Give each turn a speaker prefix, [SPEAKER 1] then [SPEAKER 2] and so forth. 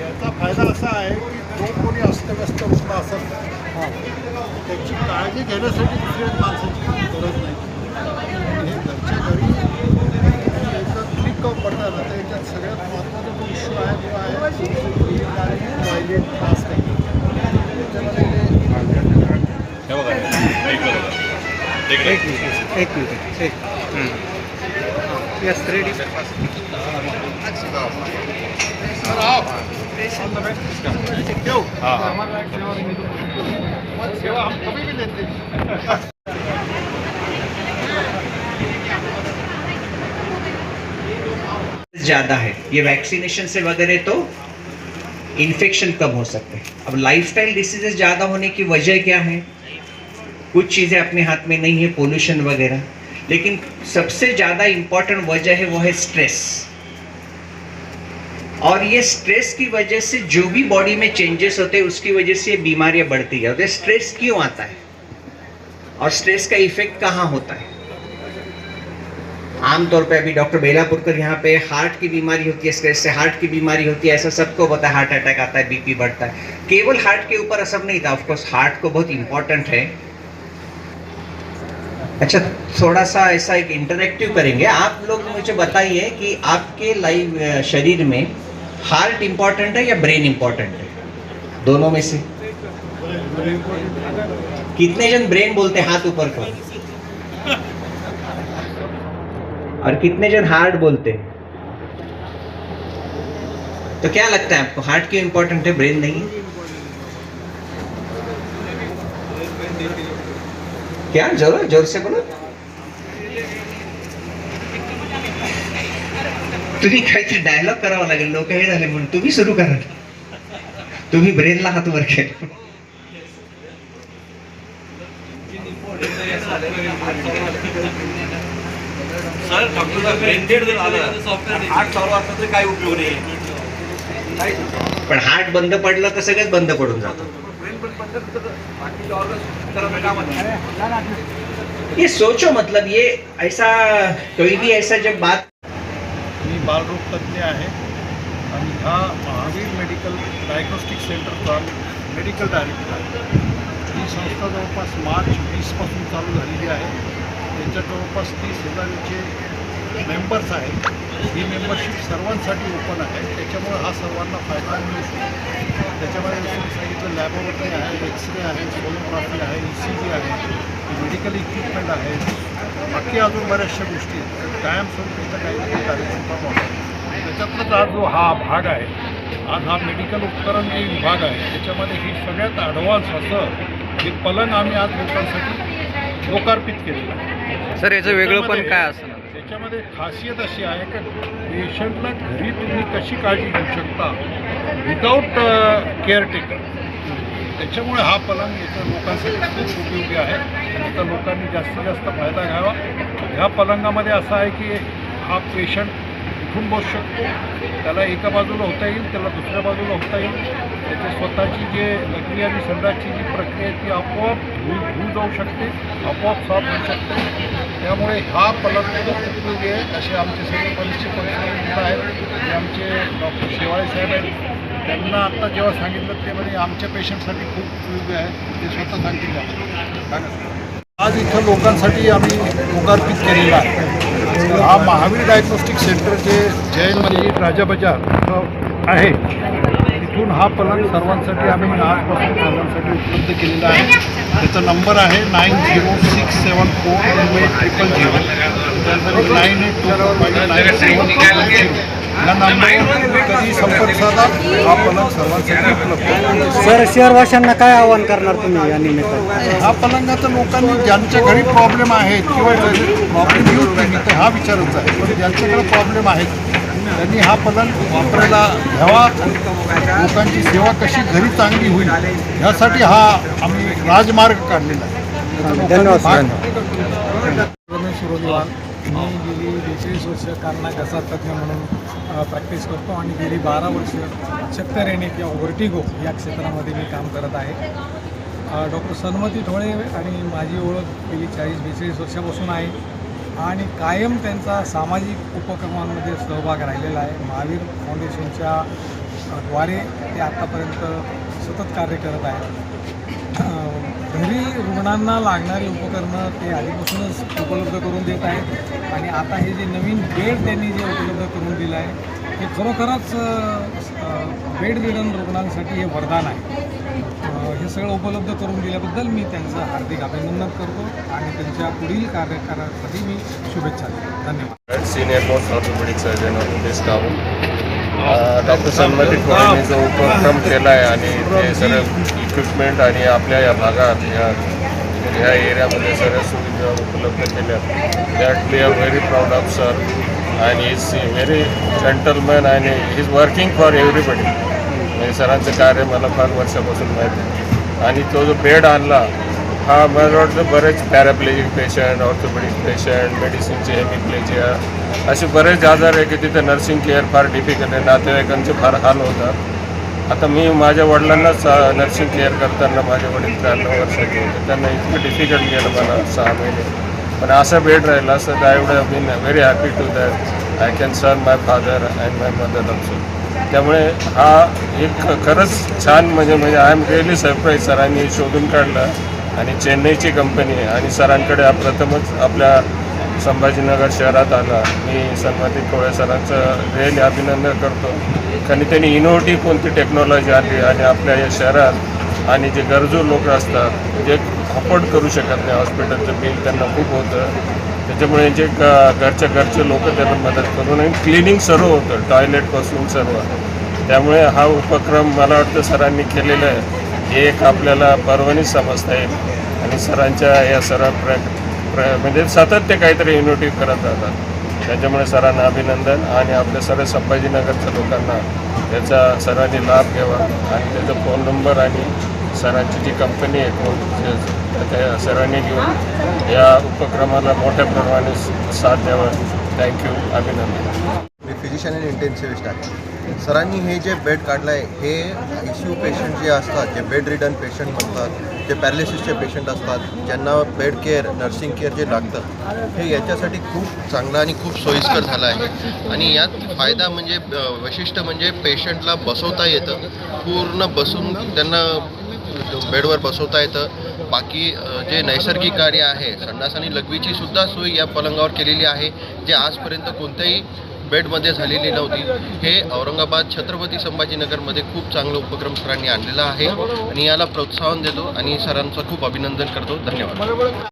[SPEAKER 1] याचा फायदा असा आहे की जो कोणी अस्तव्यस्त रुग्ण असेल त्याची काळजी घेण्यासाठी दुसऱ्या माणसाची गरज नाही. हे घरच्या घरी एकदा क्लिक पडतं ना, तर याच्यात सगळ्यात महत्त्वाचा जो इश्यू आहे तो आहे टॉयलेट फास्ट आहे. त्याच्यामध्ये
[SPEAKER 2] एक मिनिट यस रेडी
[SPEAKER 1] सेवा हम कभी भी लेते हैं.
[SPEAKER 3] ज़्यादा है, ये वैक्सीनेशन से वगैरह तो इन्फेक्शन कम हो सकते हैं. अब लाइफस्टाइल डिसीजेस ज़्यादा होने की वजह क्या है? कुछ चीज़ें अपने हाथ में नहीं है, पोल्यूशन वगैरह, लेकिन सबसे ज़्यादा इम्पॉर्टेंट वजह है वो है स्ट्रेस. और ये स्ट्रेस की वजह से जो भी बॉडी में चेंजेस होते हैं उसकी वजह से ये बीमारियां बढ़ती जाती है. स्ट्रेस क्यों आता है और स्ट्रेस का इफेक्ट कहाँ होता है? आमतौर पे अभी डॉक्टर बेलापुरकर यहाँ पे हार्ट की बीमारी होती है, स्ट्रेस से हार्ट की बीमारी होती है, ऐसा सबको पता है. हार्ट अटैक आता है, बीपी बढ़ता है. केवल हार्ट के ऊपर असर नहीं था, ऑफकोर्स हार्ट को बहुत इंपॉर्टेंट है. अच्छा, थोड़ा सा ऐसा एक इंटरेक्टिव करेंगे. आप लोग मुझे बताइए कि आपके लाइव शरीर में हार्ट इंपॉर्टेंट है या ब्रेन इंपॉर्टेंट है? दोनों में से कितने जन ब्रेन बोलते हैं? हाथ ऊपर करो. और कितने जन हार्ट बोलते हैं? तो क्या लगता है आपको, हार्ट क्यों इंपॉर्टेंट है, ब्रेन नहीं है? क्या जोर से बोलो. तुम्ही काहीतरी डायलॉग करावा लागेल. लोक हे झाले म्हणून तुम्ही सुरू करा. तुम्ही ब्रेनला हात वर केला.
[SPEAKER 4] सर डॉक्टर ब्रेन डेड जर आलं 8 चालू असलं तरी काय उपयोग नाही.
[SPEAKER 3] पण हार्ट बंद पडलं तर सगळंच बंद पडून जातं. ये सोचो, मतलब ये ऐसा कोई भी ऐसा जब बात.
[SPEAKER 1] मी बालरोग तज्ज्ञ आहे आणि हा महावीर मेडिकल डायग्नोस्टिक सेंटरचा मेडिकल डायरेक्टर आहे. ही संस्था जवळपास मार्च 20पासून चालू झालेली आहे. त्याच्यात जवळपास 30,000चे मेंबर्स आहेत. ही मेंबरशिप सर्वांसाठी ओपन आहे, त्याच्यामुळे हा सर्वांना फायदा मिळू शकतो. त्याच्यामध्ये जसं सांगितलं लॅबोरेटरी आहे, एक्सरे आहे, सोनोग्राफी आहे, ECG आहे, मेडिकल इक्विपमेंट आहे, बाकी अजून बऱ्याचशा गोष्टी आहेत. कायमस्वरूपी काही कार्यक्रम होतात. त्याच्यातलाच आज जो हा भाग आहे, आज हा मेडिकल उपकरण जे विभाग आहे त्याच्यामध्ये ही सगळ्यात ॲडव्हान्स असं हे पलंग आम्ही आज लोकांसाठी लोकार्पित केलेलं आहे.
[SPEAKER 2] सर याचं वेगळं पण काय असणार?
[SPEAKER 1] त्याच्यामध्ये खासियत अशी आहे की पेशंटला घरी तुम्ही कशी काळजी घेऊ शकता विदाऊट केअरटेकर. त्याच्यामुळे हा पलंग इथं लोकांसाठी खूप उपयोगी आहे आणि इथं लोकांनी जास्तीत जास्त फायदा घ्यावा. ह्या पलंगामध्ये असं आहे की हा पेशंट उठून बसू शकतो, त्याला एका बाजूला होता येईल, त्याला दुसऱ्या बाजूला होता येईल. त्याची स्वतःची जे लघवी आणि संडासची जी प्रक्रिया आहे ती आपोआप होऊन जाऊ शकते, आपोआप साफ होऊ शकते. त्यामुळे हा पलंग खूप उपयोगी आहे. असे आमचे सगळे बरेचसे परिस्थिती आहेत. ते आमचे डॉक्टर शेवाळे साहेब आहेत, त्यांना आत्ता जेव्हा सांगितलं ते म्हणजे आमच्या पेशंटसाठी खूप उपयोगी आहे, ते स्वतः सांगितलं. आज इथं लोकांसाठी आम्ही लोकार्पित केलेला आहे. हा महावीर डायग्नोस्टिक सेंटर जे जैन मंदिर राजा बाजार आहे, तिथून हा पलंग सर्वांसाठी आम्ही आजपासून सर्वांसाठी उपलब्ध केलेला आहे. त्याचा नंबर आहे 9067408800. त्यानंतर 9824597400. या नंबरवर कधी संपर्क साधा. हा पलंग सर्वांसाठी उपलब्ध आहे.
[SPEAKER 2] सर शहरवाशांना काय आवाहन करणार तुम्ही या निमित्तानं?
[SPEAKER 1] हा पलंगाचं लोकांनी ज्यांच्या घरी प्रॉब्लेम आहेत किंवा प्रॉब्लेम येऊच नाही तर हा विचारायचा आहे, पण ज्यांच्याकडे प्रॉब्लेम आहेत त्यांनी हा पलंग वापरायला घ्यावा. लोकांची सेवा कशी घरी चांगली होईल ह्यासाठी हा आम्ही राजमार्ग काढलेला आहे.
[SPEAKER 2] धन्यवाद सर.
[SPEAKER 5] रमेश रोलीवाल. मी गेली 42 वर्ष कारणा घसा तज्ज्ञ म्हणून प्रॅक्टिस करतो आणि गेली 12 वर्ष चक्कर किंवा व्हर्टिगो या क्षेत्रामध्ये मी काम करत आहे. डॉक्टर सन्मती ठोळे आणि माझी ओळख गेली 40-42 वर्षापासून आहे आणि कायम त्यांचा सामाजिक उपक्रमांमध्ये सहभाग राहिलेला आहे. महावीर फाउंडेशनच्या द्वारे ते आत्तापर्यंत सतत कार्य करत आहेत. घरी रुग्णांना लागणारी उपकरणं ते आधीपासूनच उपलब्ध करून देत आहेत आणि आता हे जे नवीन बेड त्यांनी जे उपलब्ध करून दिलं आहे हे खरोखरच बेड रिडन रुग्णांसाठी हे वरदान आहे. हे सगळं उपलब्ध करून दिल्याबद्दल मी त्यांचं हार्दिक अभिनंदन करतो आणि त्यांच्या पुढील कार्यकालासाठी मी शुभेच्छा देतो. धन्यवाद.
[SPEAKER 6] Senior most orthopaedic surgeon of this town. Doctor Sanmati ठोळेंनी जो उपक्रम केला आहे आणि ते सर्व इक्विपमेंट आणि आपल्या या भागात ह्या एरियामध्ये सर्व सुविधा उपलब्ध केल्या. That we are very proud of sir आणि इज व्हेरी जेंटलमॅन आणि he is working for everybody. म्हणजे सरांचं कार्य मला फार वर्षापासून माहिती आहे. आणि तो जो बेड आणला हा मला वाटतं बरेच paraplegic patient, orthopaedic patient, मेडिसिनचे hemiplegia असे बरेच आजार आहे की तिथे नर्सिंग केअर फार डिफिकल्ट आहे. नातेवाईकांचे फार हाल होतात. आता मी माझ्या वडिलांनाच नर्सिंग केअर करताना माझे वडील 93 वर्षाचे होते. त्यांना इतकं डिफिकल्ट गेलं मला 6 महिने. पण असा बेड राहिला असं I would have been very happy to that I can serve my father and my mother also. त्यामुळे हा एक खरंच छान म्हणजे आय एम रिअली सरप्राईज. सरांनी शोधून काढला आणि चेन्नईची कंपनी आहे आणि सरांकडे हा प्रथमच आपल्या संभाजीनगर शहरात आला. मी सन्मती ठोळे सरांचं रिअली अभिनंदन करतो कारण त्यांनी इनोव्हेटिव्ह कोणती टेक्नॉलॉजी आणली आणि आपल्या या शहरात आणि जे गरजू लोक असतात जे अफोर्ड करू शकत नाही हॉस्पिटलचं बिल त्यांना खूप होतं. त्याच्यामुळे जे घरचे लोक त्यांना मदत करून आणि क्लिनिंग सर्व होतं टॉयलेटपासून सर्व. त्यामुळे हा उपक्रम मला वाटतं सरांनी केलेला आहे हे एक आपल्याला पर्वणीच समजता येईल. आणि सरांच्या या सर्व म्हणजे सतत ते काहीतरी इनोव्हेटिव्ह करत राहतात. त्याच्यामुळे सरांना अभिनंदन आणि आपल्या सर्व संभाजीनगरच्या लोकांना याचा सर्वांनी लाभ घ्यावा आणि त्याचा फोन नंबर आणि सरांची जी कंपनी आहे त्या सर्वांनी घेऊन या उपक्रमाला मोठ्या प्रमाणात साथ द्यावा. थँक्यू. अभिनंदन.
[SPEAKER 7] मी फिजिशियन अँड इंटेन्सिव्हिस्ट आहे. सरांनी हे जे बेड काढलं आहे हे ICU पेशंट जे असतात जे बेड रिडन पेशंट म्हणतात जे पॅरालिसिसचे पेशंट असतात ज्यांना बेड केअर नर्सिंग केअर जे लागतं हे याच्यासाठी खूप चांगलं आणि खूप सोयीस्कर झालं आहे. आणि यात फायदा म्हणजे वैशिष्ट्य म्हणजे पेशंटला बसवता येतं. पूर्ण बसून त्यांना बेडवर बसवता येतं. बाकी जे नैसर्गिक कार्य आहे संडास आणि लघवीची सुद्धा सोय या पलंगावर केलेली आहे जे आजपर्यंत कोणत्याही बेडमध्ये झालेली नव्हती. हे औरंगाबाद छत्रपती संभाजीनगरमध्ये खूप चांगलं उपक्रम सरांनी आणलेला आहे आणि याला प्रोत्साहन देतो आणि सरांचं खूप अभिनंदन करतो. धन्यवाद.